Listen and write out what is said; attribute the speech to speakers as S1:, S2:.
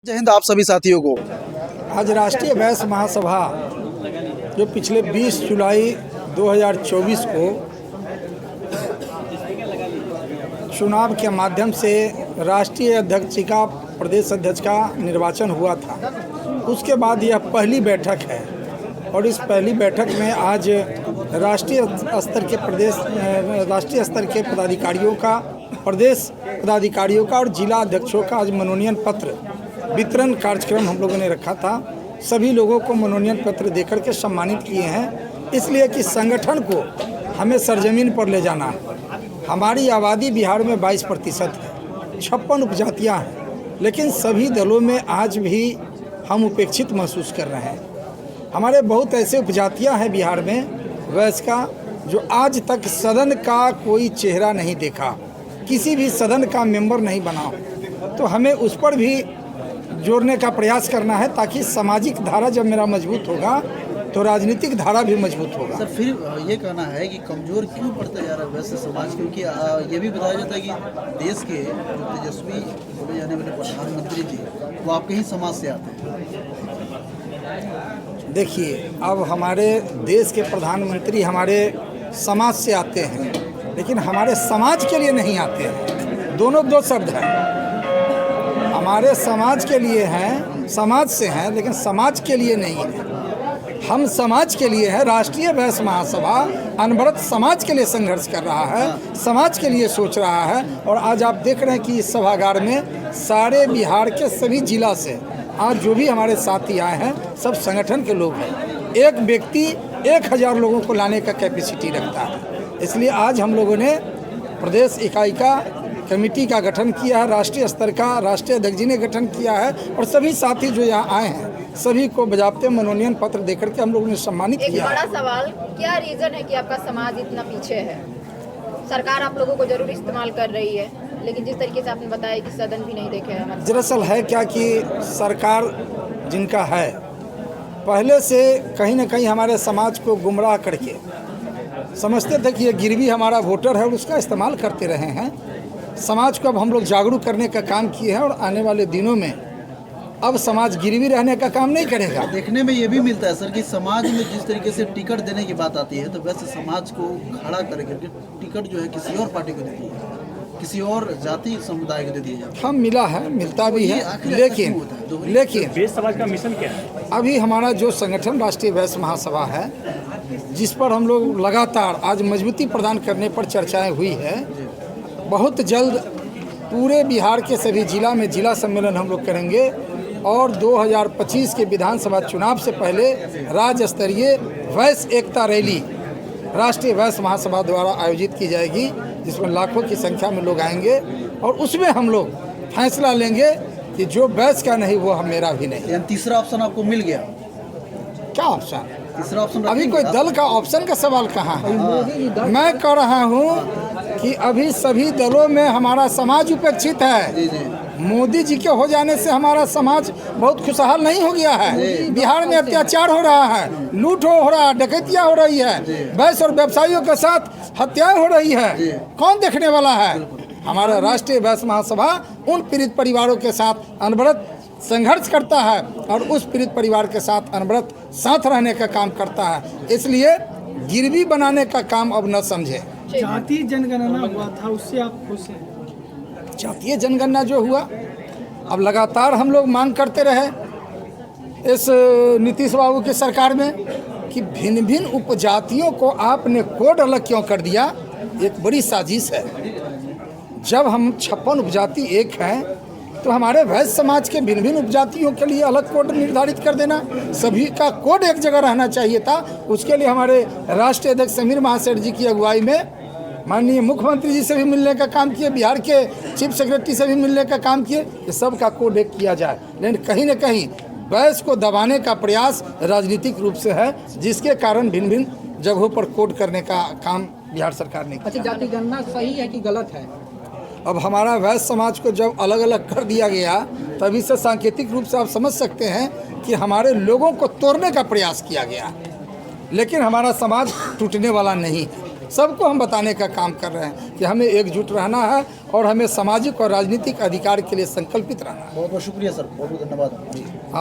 S1: जय हिंद आप सभी साथियों को।
S2: आज राष्ट्रीय वैश्य महासभा जो पिछले 20 जुलाई 2024 को चुनाव के माध्यम से राष्ट्रीय अध्यक्षिका प्रदेश अध्यक्ष का निर्वाचन हुआ था, उसके बाद यह पहली बैठक है और इस पहली बैठक में आज राष्ट्रीय स्तर के पदाधिकारियों का, प्रदेश पदाधिकारियों का और जिला अध्यक्षों का आज मनोनयन पत्र वितरण कार्यक्रम हम लोगों ने रखा था। सभी लोगों को मनोनयन पत्र देकर के सम्मानित किए हैं, इसलिए कि संगठन को हमें सरजमीन पर ले जाना है। हमारी आबादी बिहार में 22% है, 56 उपजातियाँ हैं, लेकिन सभी दलों में आज भी हम उपेक्षित महसूस कर रहे हैं। हमारे बहुत ऐसे उपजातियाँ हैं बिहार में वैश्य का, जो आज तक सदन का कोई चेहरा नहीं देखा, किसी भी सदन का मेंबर नहीं बना, तो हमें उस पर भी जोड़ने का प्रयास करना है, ताकि सामाजिक धारा जब मेरा मजबूत होगा तो राजनीतिक धारा भी मजबूत होगा।
S1: सर, फिर ये कहना है कि कमज़ोर क्यों पड़ता जा रहा है वैसे समाज, क्योंकि ये भी बताया जाता है कि देश के जो तेजस्वी बोले जाने वाले प्रधानमंत्री जी वो आपके ही समाज से आते हैं।
S2: देखिए, अब हमारे देश के प्रधानमंत्री हमारे समाज से आते हैं, लेकिन हमारे समाज के लिए नहीं आते हैं। दोनों दो शब्द हैं, हमारे समाज के लिए हैं, समाज से हैं, लेकिन समाज के लिए नहीं है। हम समाज के लिए है। राष्ट्रीय वैश्य महासभा अनवरत समाज के लिए संघर्ष कर रहा है, समाज के लिए सोच रहा है। और आज आप देख रहे हैं कि इस सभागार में सारे बिहार के सभी जिला से आज जो भी हमारे साथी आए हैं सब संगठन के लोग हैं। एक व्यक्ति 1000 लोगों को लाने का कैपेसिटी रखता है, इसलिए आज हम लोगों ने प्रदेश इकाई का कमेटी का गठन किया है, राष्ट्रीय स्तर का राष्ट्रीय अध्यक्ष जी ने गठन किया है और सभी साथी जो यहाँ आए हैं सभी को बजाबते मनोनयन पत्र देकर के हम लोगों ने सम्मानित किया।
S3: एक बड़ा सवाल, क्या रीजन है कि आपका समाज इतना पीछे है? सरकार आप लोगों को जरूर इस्तेमाल कर रही है, लेकिन जिस तरीके से आपने बताया कि सदन भी नहीं देखे हैं।
S2: दरअसल है क्या कि सरकार जिनका है पहले से कहीं ना कहीं हमारे समाज को गुमराह करके समझते थे कि ये गिरवी हमारा वोटर है और उसका इस्तेमाल करते रहे हैं। समाज को अब हम लोग जागरूक करने का काम किए हैं और आने वाले दिनों में अब समाज गिरवी रहने का काम नहीं करेगा।
S1: देखने में ये भी मिलता है सर कि समाज में जिस तरीके से टिकट देने की बात आती है तो वैसे समाज को खड़ा करके टिकट जो है किसी और पार्टी को देती है, किसी और जाति समुदाय को दे दिया जाता है।
S2: हम मिला है, मिलता भी है, लेकिन
S4: वैश्य समाज का मिशन क्या है?
S2: अभी हमारा जो संगठन राष्ट्रीय वैश्य महासभा है, जिस पर हम लोग लगातार आज मजबूती प्रदान करने पर चर्चाएं हुई है, बहुत जल्द पूरे बिहार के सभी जिला में जिला सम्मेलन हम लोग करेंगे और 2025 के विधानसभा चुनाव से पहले राज्य स्तरीय वैश्य एकता रैली राष्ट्रीय वैश्य महासभा द्वारा आयोजित की जाएगी, जिसमें लाखों की संख्या में लोग आएंगे और उसमें हम लोग फैसला लेंगे कि जो वैश्य का नहीं वो हम मेरा भी नहीं।
S1: तीसरा ऑप्शन आपको मिल गया?
S2: क्या ऑप्शन?
S1: तीसरा ऑप्शन
S2: अभी कोई दल का ऑप्शन का सवाल कहाँ है? मैं कह रहा हूँ कि अभी सभी दलों में हमारा समाज उपेक्षित है। मोदी जी के हो जाने से हमारा समाज बहुत खुशहाल नहीं हो गया है। बिहार में अत्याचार हो रहा है, लूट हो रहा है, डकैतियाँ हो रही है, वैश्य और व्यवसायियों के साथ हत्याएं हो रही है। कौन देखने वाला है? हमारा राष्ट्रीय वैश्य महासभा उन पीड़ित परिवारों के साथ अनवरत संघर्ष करता है और उस पीड़ित परिवार के साथ अनवरत साथ रहने का काम करता है। इसलिए गिरवी बनाने का काम अब न समझे।
S5: जातीय जनगणना हुआ था, उससे आप खुश हैं?
S2: जातीय जनगणना जो हुआ, अब लगातार हम लोग मांग करते रहे इस नीतीश बाबू की सरकार में कि भिन्न भिन्न उपजातियों को आपने कोड अलग क्यों कर दिया। एक बड़ी साजिश है। जब हम 56 उपजाति एक हैं तो हमारे वैश्य समाज के भिन्न भिन्न उपजातियों के लिए अलग कोड निर्धारित कर देना, सभी का कोड एक जगह रहना चाहिए था। उसके लिए हमारे राष्ट्रीय अध्यक्ष समीर महासेठ जी की अगुवाई में माननीय मुख्यमंत्री जी से भी मिलने का काम किए, बिहार के चीफ सेक्रेटरी से भी मिलने का काम किए कि सबका कोड एक किया जाए। लेकिन कहीं न कहीं वैश्य को दबाने का प्रयास राजनीतिक रूप से है, जिसके कारण भिन्न भिन्न जगहों पर कोड करने का काम बिहार सरकार ने किया।
S5: अच्छा, जाति गणना सही है कि गलत है?
S2: अब हमारा वैश्य समाज को जब अलग अलग कर दिया गया तभी से सांकेतिक रूप से आप समझ सकते हैं कि हमारे लोगों को तोड़ने का प्रयास किया गया, लेकिन हमारा समाज टूटने वाला नहीं है। सबको हम बताने का काम कर रहे हैं कि हमें एकजुट रहना है और हमें सामाजिक और राजनीतिक अधिकार के लिए संकल्पित रहना है।
S1: बहुत बहुत शुक्रिया सर, बहुत बहुत धन्यवाद।